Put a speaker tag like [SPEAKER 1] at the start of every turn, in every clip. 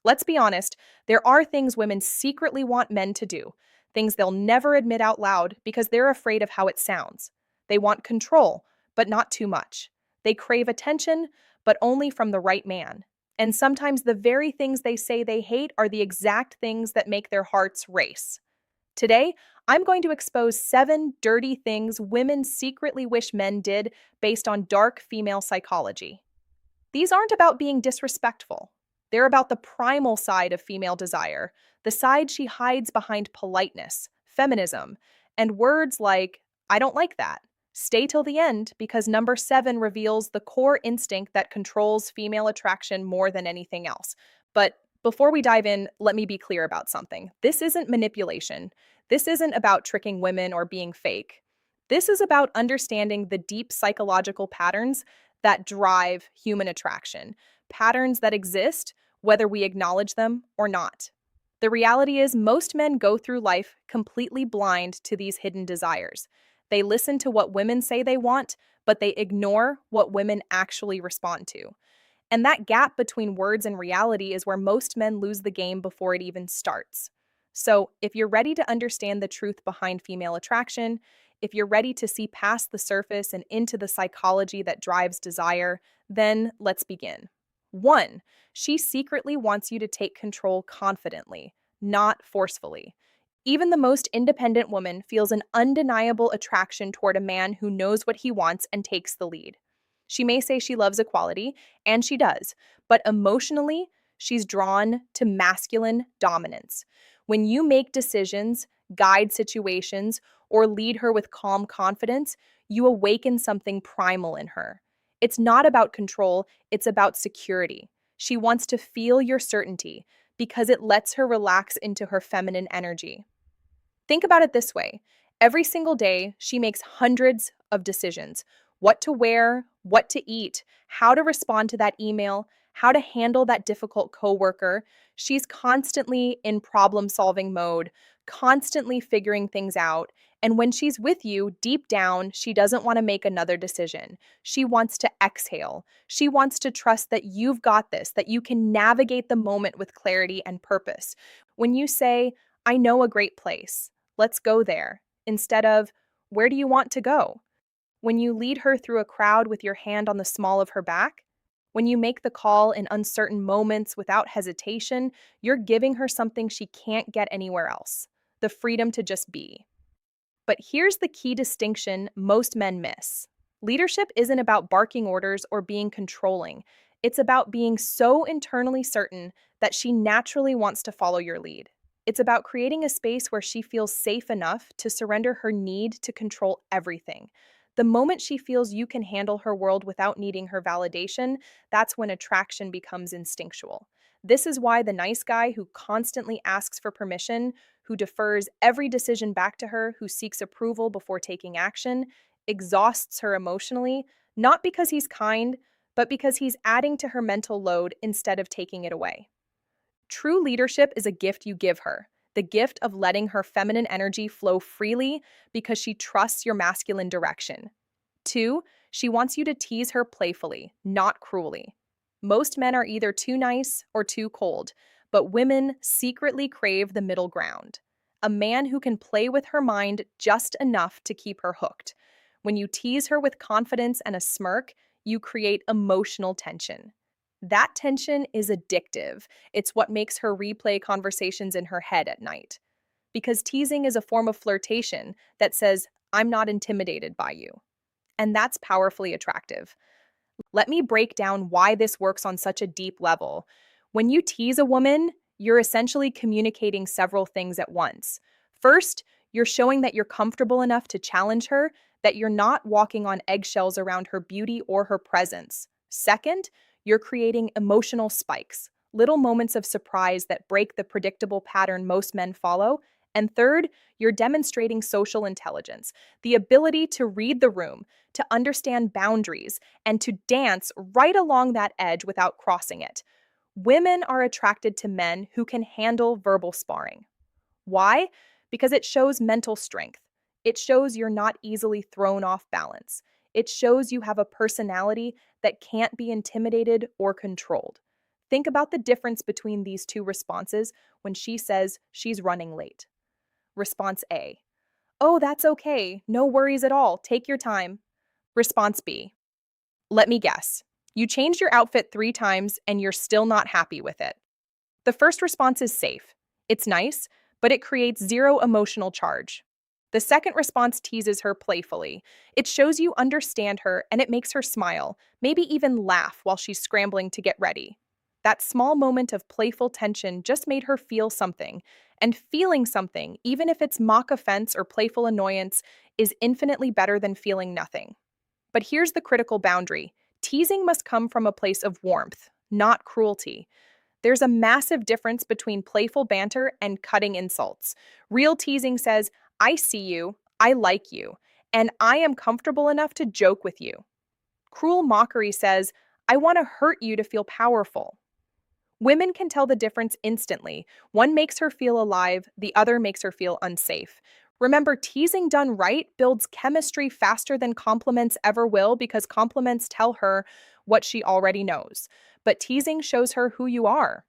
[SPEAKER 1] Let's be honest, there are things women secretly want men to do, things they'll never admit out loud because they're afraid of how it sounds. They want control, but not too much. They crave attention, but only from the right man. And sometimes the very things they say they hate are the exact things that make their hearts race. Today, I'm going to expose 7 dirty things women secretly wish men did based on dark female psychology. These aren't about being disrespectful. They're about the primal side of female desire, the side she hides behind politeness, feminism, and words like, I don't like that. Stay till the end because number 7 reveals the core instinct that controls female attraction more than anything else. But before we dive in, let me be clear about something. This isn't manipulation. This isn't about tricking women or being fake. This is about understanding the deep psychological patterns that drive human attraction, patterns that exist whether we acknowledge them or not. The reality is, most men go through life completely blind to these hidden desires. They listen to what women say they want, but they ignore what women actually respond to. And that gap between words and reality is where most men lose the game before it even starts. So, if you're ready to understand the truth behind female attraction, if you're ready to see past the surface and into the psychology that drives desire, then let's begin. 1. She secretly wants you to take control confidently, not forcefully. Even the most independent woman feels an undeniable attraction toward a man who knows what he wants and takes the lead. She may say she loves equality, and she does, but emotionally, she's drawn to masculine dominance. When you make decisions, guide situations, or lead her with calm confidence, you awaken something primal in her. It's not about control, it's about security. She wants to feel your certainty because it lets her relax into her feminine energy. Think about it this way. Every single day, she makes hundreds of decisions: what to wear, what to eat, how to respond to that email, how to handle that difficult coworker. She's constantly in problem solving mode, constantly figuring things out. And when she's with you, deep down, she doesn't want to make another decision. She wants to exhale. She wants to trust that you've got this, that you can navigate the moment with clarity and purpose. When you say, I know a great place, let's go there, instead of, where do you want to go? When you lead her through a crowd with your hand on the small of her back, when you make the call in uncertain moments without hesitation, you're giving her something she can't get anywhere else: the freedom to just be. But here's the key distinction most men miss. Leadership isn't about barking orders or being controlling. It's about being so internally certain that she naturally wants to follow your lead. It's about creating a space where she feels safe enough to surrender her need to control everything. The moment she feels you can handle her world without needing her validation, that's when attraction becomes instinctual. This is why the nice guy who constantly asks for permission, who defers every decision back to her, who seeks approval before taking action, exhausts her emotionally, not because he's kind, but because he's adding to her mental load instead of taking it away. True leadership is a gift you give her, the gift of letting her feminine energy flow freely because she trusts your masculine direction. 2, she wants you to tease her playfully, not cruelly. Most men are either too nice or too cold, but women secretly crave the middle ground. A man who can play with her mind just enough to keep her hooked. When you tease her with confidence and a smirk, you create emotional tension. That tension is addictive. It's what makes her replay conversations in her head at night. Because teasing is a form of flirtation that says, I'm not intimidated by you. And that's powerfully attractive. Let me break down why this works on such a deep level. When you tease a woman, you're essentially communicating several things at once. First, you're showing that you're comfortable enough to challenge her, that you're not walking on eggshells around her beauty or her presence. Second, you're creating emotional spikes, little moments of surprise that break the predictable pattern most men follow. And third, you're demonstrating social intelligence, the ability to read the room, to understand boundaries, and to dance right along that edge without crossing it. Women are attracted to men who can handle verbal sparring. Why? Because it shows mental strength. It shows you're not easily thrown off balance. It shows you have a personality that can't be intimidated or controlled. Think about the difference between these two responses when she says she's running late. Response A: "Oh, that's okay. No worries at all. Take your time." Response B: "Let me guess. You changed your outfit 3 times and you're still not happy with it." The first response is safe. It's nice, but it creates zero emotional charge. The second response teases her playfully. It shows you understand her and it makes her smile, maybe even laugh while she's scrambling to get ready. That small moment of playful tension just made her feel something. And feeling something, even if it's mock offense or playful annoyance, is infinitely better than feeling nothing. But here's the critical boundary: teasing must come from a place of warmth, not cruelty. There's a massive difference between playful banter and cutting insults. Real teasing says, "I see you, I like you, and I am comfortable enough to joke with you." Cruel mockery says, "I want to hurt you to feel powerful." Women can tell the difference instantly. One makes her feel alive, the other makes her feel unsafe. Remember, teasing done right builds chemistry faster than compliments ever will, because compliments tell her what she already knows. But teasing shows her who you are.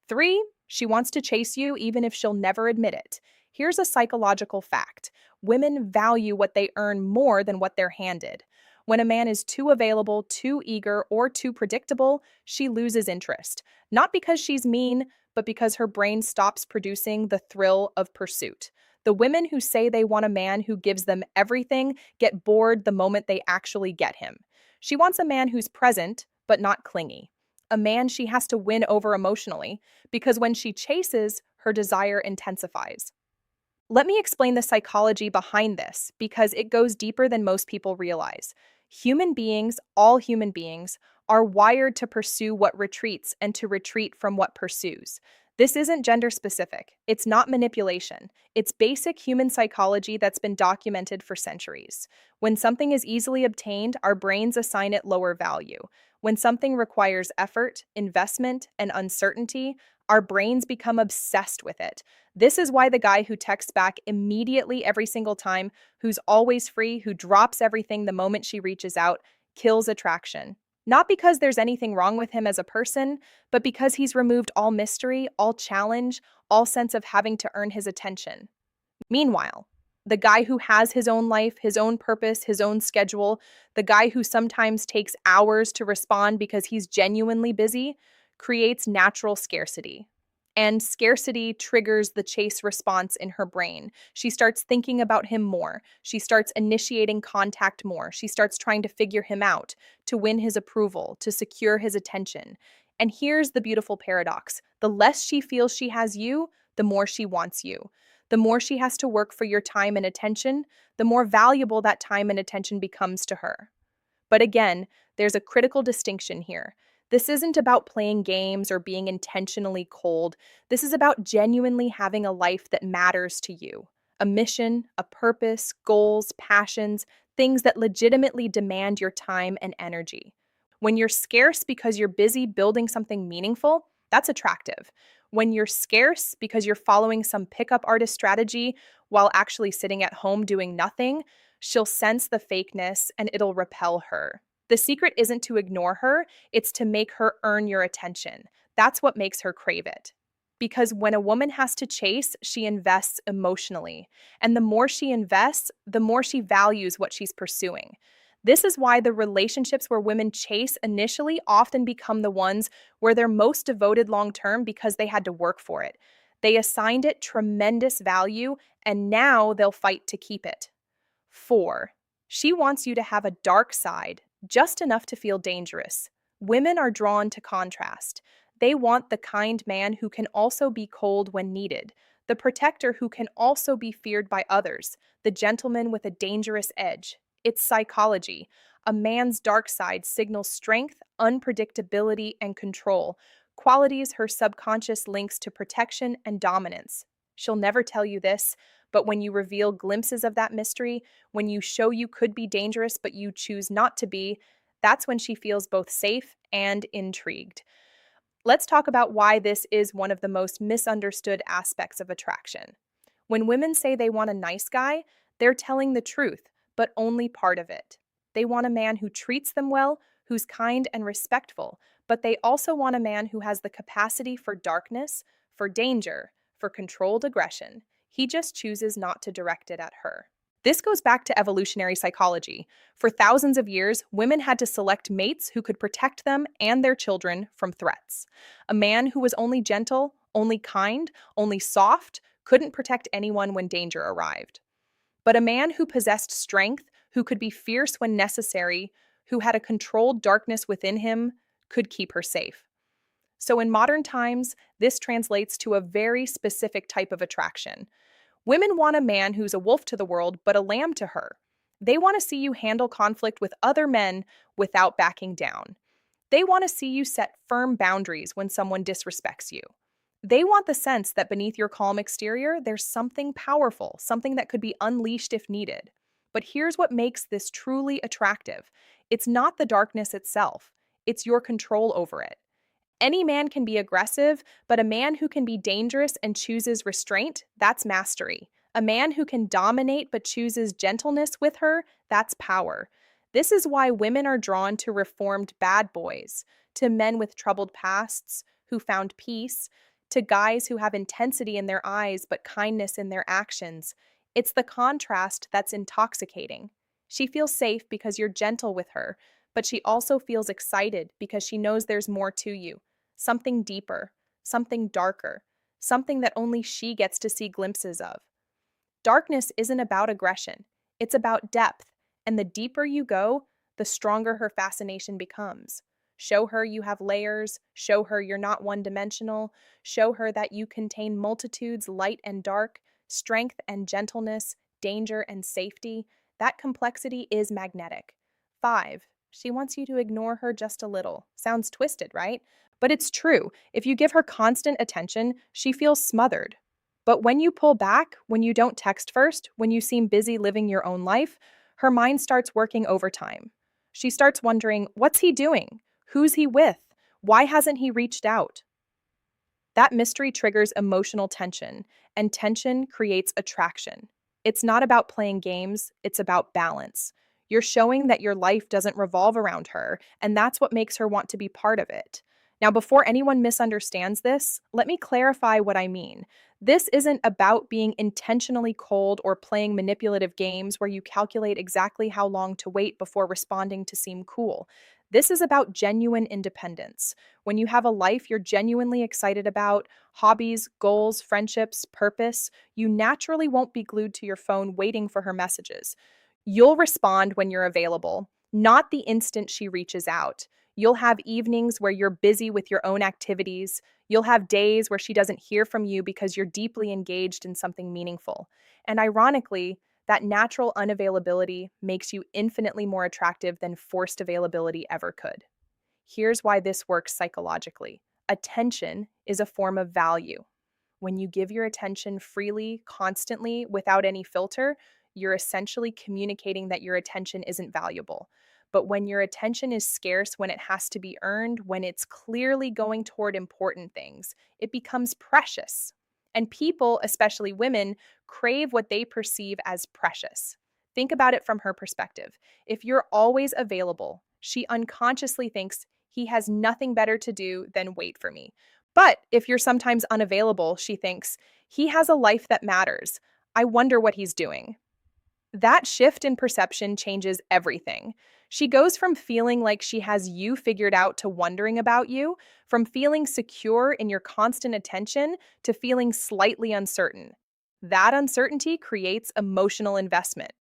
[SPEAKER 1] 3, she wants to chase you even if she'll never admit it. Here's a psychological fact: women value what they earn more than what they're handed. When a man is too available, too eager, or too predictable, she loses interest. Not because she's mean, but because her brain stops producing the thrill of pursuit. The women who say they want a man who gives them everything get bored the moment they actually get him. She wants a man who's present, but not clingy. A man she has to win over emotionally, because when she chases, her desire intensifies. Let me explain the psychology behind this, because it goes deeper than most people realize. Human beings, all human beings, are wired to pursue what retreats and to retreat from what pursues. This isn't gender specific. It's not manipulation. It's basic human psychology that's been documented for centuries. When something is easily obtained, our brains assign it lower value. When something requires effort, investment, and uncertainty, our brains become obsessed with it. This is why the guy who texts back immediately every single time, who's always free, who drops everything the moment she reaches out, kills attraction. Not because there's anything wrong with him as a person, but because he's removed all mystery, all challenge, all sense of having to earn his attention. Meanwhile, the guy who has his own life, his own purpose, his own schedule, the guy who sometimes takes hours to respond because he's genuinely busy, creates natural scarcity. And scarcity triggers the chase response in her brain. She starts thinking about him more. She starts initiating contact more. She starts trying to figure him out, to win his approval, to secure his attention. And here's the beautiful paradox: the less she feels she has you, the more she wants you. The more she has to work for your time and attention, the more valuable that time and attention becomes to her. But again, there's a critical distinction here. This isn't about playing games or being intentionally cold. This is about genuinely having a life that matters to you. A mission, a purpose, goals, passions, things that legitimately demand your time and energy. When you're scarce because you're busy building something meaningful, that's attractive. When you're scarce because you're following some pickup artist strategy while actually sitting at home doing nothing, she'll sense the fakeness and it'll repel her. The secret isn't to ignore her, it's to make her earn your attention. That's what makes her crave it. Because when a woman has to chase, she invests emotionally. And the more she invests, the more she values what she's pursuing. This is why the relationships where women chase initially often become the ones where they're most devoted long term, because they had to work for it. They assigned it tremendous value, and now they'll fight to keep it. 4, she wants you to have a dark side, just enough to feel dangerous. Women are drawn to contrast. They want the kind man who can also be cold when needed, the protector who can also be feared by others, the gentleman with a dangerous edge. It's psychology. A man's dark side signals strength, unpredictability, and control, qualities her subconscious links to protection and dominance. She'll never tell you this, but when you reveal glimpses of that mystery, when you show you could be dangerous but you choose not to be, that's when she feels both safe and intrigued. Let's talk about why this is one of the most misunderstood aspects of attraction. When women say they want a nice guy, they're telling the truth, but only part of it. They want a man who treats them well, who's kind and respectful, but they also want a man who has the capacity for darkness, for danger, for controlled aggression. He just chooses not to direct it at her. This goes back to evolutionary psychology. For thousands of years, women had to select mates who could protect them and their children from threats. A man who was only gentle, only kind, only soft, couldn't protect anyone when danger arrived. But a man who possessed strength, who could be fierce when necessary, who had a controlled darkness within him, could keep her safe. So in modern times, this translates to a very specific type of attraction. Women want a man who's a wolf to the world, but a lamb to her. They want to see you handle conflict with other men without backing down. They want to see you set firm boundaries when someone disrespects you. They want the sense that beneath your calm exterior, there's something powerful, something that could be unleashed if needed. But here's what makes this truly attractive: it's not the darkness itself, it's your control over it. Any man can be aggressive, but a man who can be dangerous and chooses restraint, that's mastery. A man who can dominate but chooses gentleness with her, that's power. This is why women are drawn to reformed bad boys, to men with troubled pasts who found peace, to guys who have intensity in their eyes but kindness in their actions. It's the contrast that's intoxicating. She feels safe because you're gentle with her, but she also feels excited because she knows there's more to you, something deeper, something darker, something that only she gets to see glimpses of. Darkness isn't about aggression, it's about depth, and the deeper you go, the stronger her fascination becomes. Show her you have layers, show her you're not one dimensional, show her that you contain multitudes, light and dark, strength and gentleness, danger and safety. That complexity is magnetic. 5. She wants you to ignore her just a little. Sounds twisted, right? But it's true. If you give her constant attention, she feels smothered. But when you pull back, when you don't text first, when you seem busy living your own life, her mind starts working overtime. She starts wondering, what's he doing? Who's he with? Why hasn't he reached out? That mystery triggers emotional tension, and tension creates attraction. It's not about playing games, it's about balance. You're showing that your life doesn't revolve around her, and that's what makes her want to be part of it. Now, before anyone misunderstands this, let me clarify what I mean. This isn't about being intentionally cold or playing manipulative games where you calculate exactly how long to wait before responding to seem cool. This is about genuine independence. When you have a life you're genuinely excited about, hobbies, goals, friendships, purpose, you naturally won't be glued to your phone waiting for her messages. You'll respond when you're available, not the instant she reaches out. You'll have evenings where you're busy with your own activities. You'll have days where she doesn't hear from you because you're deeply engaged in something meaningful. And ironically, that natural unavailability makes you infinitely more attractive than forced availability ever could. Here's why this works psychologically. Attention is a form of value. When you give your attention freely, constantly, without any filter, you're essentially communicating that your attention isn't valuable. But when your attention is scarce, when it has to be earned, when it's clearly going toward important things, it becomes precious. And people, especially women, crave what they perceive as precious. Think about it from her perspective. If you're always available, she unconsciously thinks he has nothing better to do than wait for me. But if you're sometimes unavailable, she thinks, he has a life that matters. I wonder what he's doing. That shift in perception changes everything. She goes from feeling like she has you figured out to wondering about you, from feeling secure in your constant attention to feeling slightly uncertain. That uncertainty creates emotional investment.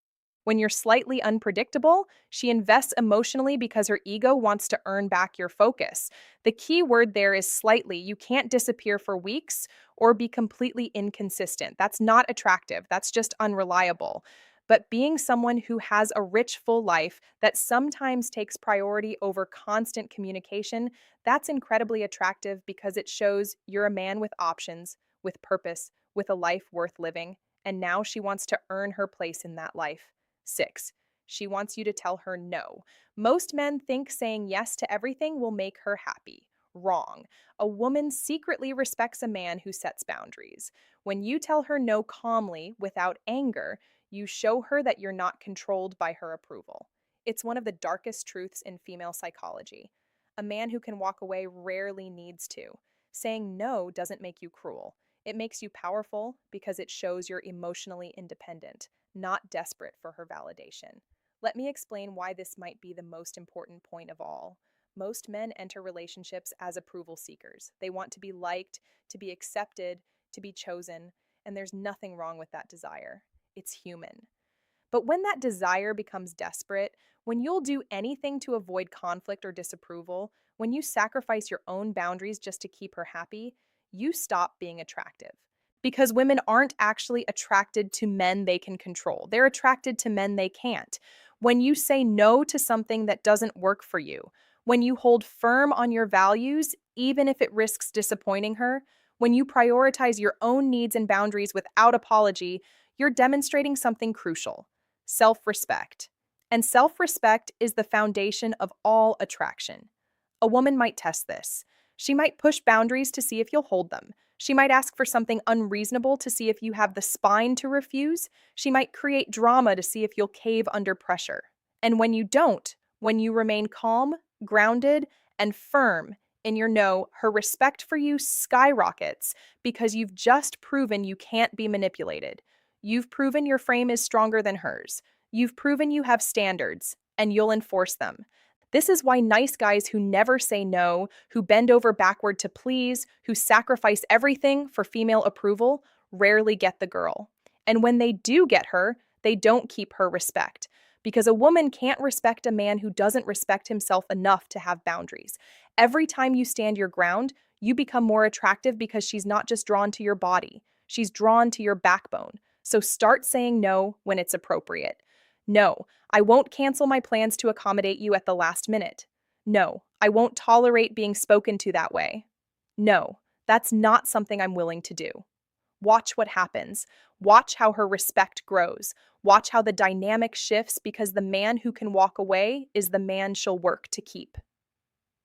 [SPEAKER 1] When you're slightly unpredictable, she invests emotionally because her ego wants to earn back your focus. The key word there is slightly. You can't disappear for weeks or be completely inconsistent. That's not attractive. That's just unreliable. But being someone who has a rich, full life that sometimes takes priority over constant communication, that's incredibly attractive because it shows you're a man with options, with purpose, with a life worth living, and now she wants to earn her place in that life. 6. She wants you to tell her no. Most men think saying yes to everything will make her happy. Wrong. A woman secretly respects a man who sets boundaries. When you tell her no calmly, without anger, you show her that you're not controlled by her approval. It's one of the darkest truths in female psychology. A man who can walk away rarely needs to. Saying no doesn't make you cruel. It makes you powerful because it shows you're emotionally independent, not desperate for her validation. Let me explain why this might be the most important point of all. Most men enter relationships as approval seekers. They want to be liked, to be accepted, to be chosen, and there's nothing wrong with that desire. It's human. But when that desire becomes desperate, when you'll do anything to avoid conflict or disapproval, when you sacrifice your own boundaries just to keep her happy, you stop being attractive. Because women aren't actually attracted to men they can control, they're attracted to men they can't. When you say no to something that doesn't work for you, when you hold firm on your values, even if it risks disappointing her, when you prioritize your own needs and boundaries without apology, you're demonstrating something crucial: self respect. And self respect is the foundation of all attraction. A woman might test this. She might push boundaries to see if you'll hold them. She might ask for something unreasonable to see if you have the spine to refuse. She might create drama to see if you'll cave under pressure. And when you don't, when you remain calm, grounded, and firm in your no, her respect for you skyrockets because you've just proven you can't be manipulated. You've proven your frame is stronger than hers. You've proven you have standards, and you'll enforce them. This is why nice guys who never say no, who bend over backward to please, who sacrifice everything for female approval, rarely get the girl. And when they do get her, they don't keep her respect. Because a woman can't respect a man who doesn't respect himself enough to have boundaries. Every time you stand your ground, you become more attractive because she's not just drawn to your body, she's drawn to your backbone. So start saying no when it's appropriate. No, I won't cancel my plans to accommodate you at the last minute. No, I won't tolerate being spoken to that way. No, that's not something I'm willing to do. Watch what happens. Watch how her respect grows. Watch how the dynamic shifts because the man who can walk away is the man she'll work to keep.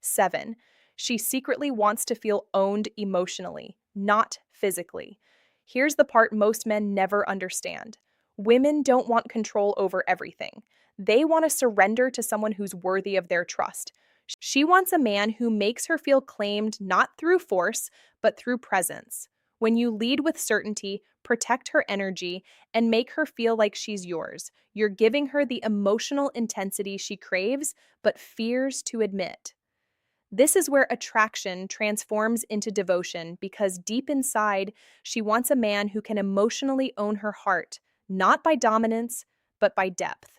[SPEAKER 1] 7. She secretly wants to feel owned emotionally, not physically. Here's the part most men never understand. Women don't want control over everything. They want to surrender to someone who's worthy of their trust. She wants a man who makes her feel claimed not through force, but through presence. When you lead with certainty, protect her energy, and make her feel like she's yours, you're giving her the emotional intensity she craves but fears to admit. This is where attraction transforms into devotion because deep inside, she wants a man who can emotionally own her heart, not by dominance, but by depth.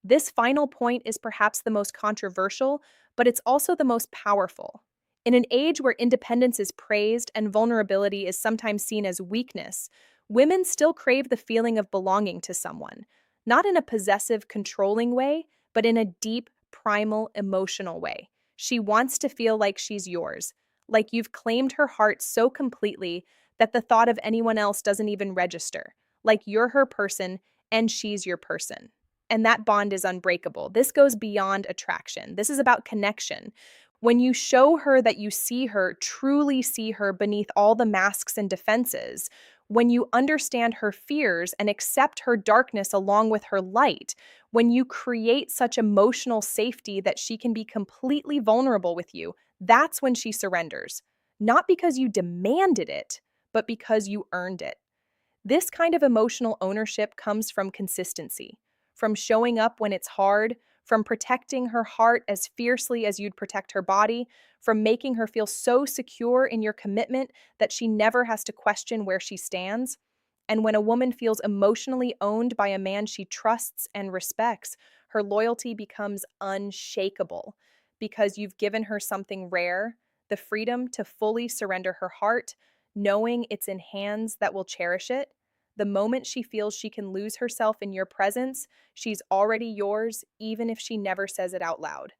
[SPEAKER 1] This final point is perhaps the most controversial, but it's also the most powerful. In an age where independence is praised and vulnerability is sometimes seen as weakness, women still crave the feeling of belonging to someone, not in a possessive, controlling way, but in a deep, primal, emotional way. She wants to feel like she's yours, like you've claimed her heart so completely that the thought of anyone else doesn't even register, like you're her person and she's your person. And that bond is unbreakable. This goes beyond attraction. This is about connection. When you show her that you see her, truly see her beneath all the masks and defenses, when you understand her fears and accept her darkness along with her light, when you create such emotional safety that she can be completely vulnerable with you, that's when she surrenders. Not because you demanded it, but because you earned it. This kind of emotional ownership comes from consistency, from showing up when it's hard, from protecting her heart as fiercely as you'd protect her body, from making her feel so secure in your commitment that she never has to question where she stands. And when a woman feels emotionally owned by a man she trusts and respects, her loyalty becomes unshakable because you've given her something rare, the freedom to fully surrender her heart, knowing it's in hands that will cherish it. The moment she feels she can lose herself in your presence, she's already yours, even if she never says it out loud.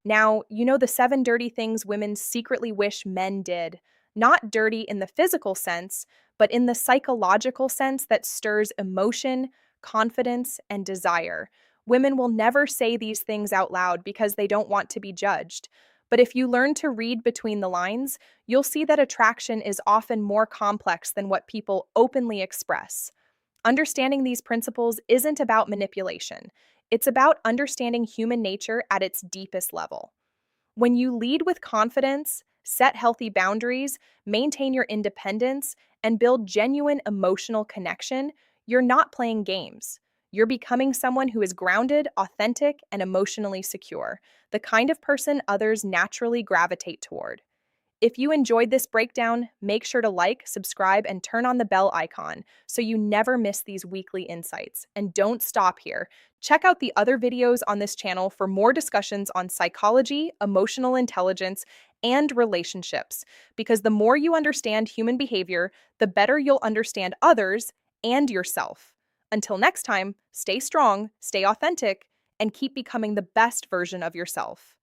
[SPEAKER 1] Now, you know the 7 dirty things women secretly wish men did. Not dirty in the physical sense, but in the psychological sense that stirs emotion, confidence, and desire. Women will never say these things out loud because they don't want to be judged. But if you learn to read between the lines, you'll see that attraction is often more complex than what people openly express. Understanding these principles isn't about manipulation. It's about understanding human nature at its deepest level. When you lead with confidence, set healthy boundaries, maintain your independence, and build genuine emotional connection, you're not playing games. You're becoming someone who is grounded, authentic, and emotionally secure, the kind of person others naturally gravitate toward. If you enjoyed this breakdown, make sure to like, subscribe, and turn on the bell icon so you never miss these weekly insights. And don't stop here. Check out the other videos on this channel for more discussions on psychology, emotional intelligence, and relationships. Because the more you understand human behavior, the better you'll understand others and yourself. Until next time, stay strong, stay authentic, and keep becoming the best version of yourself.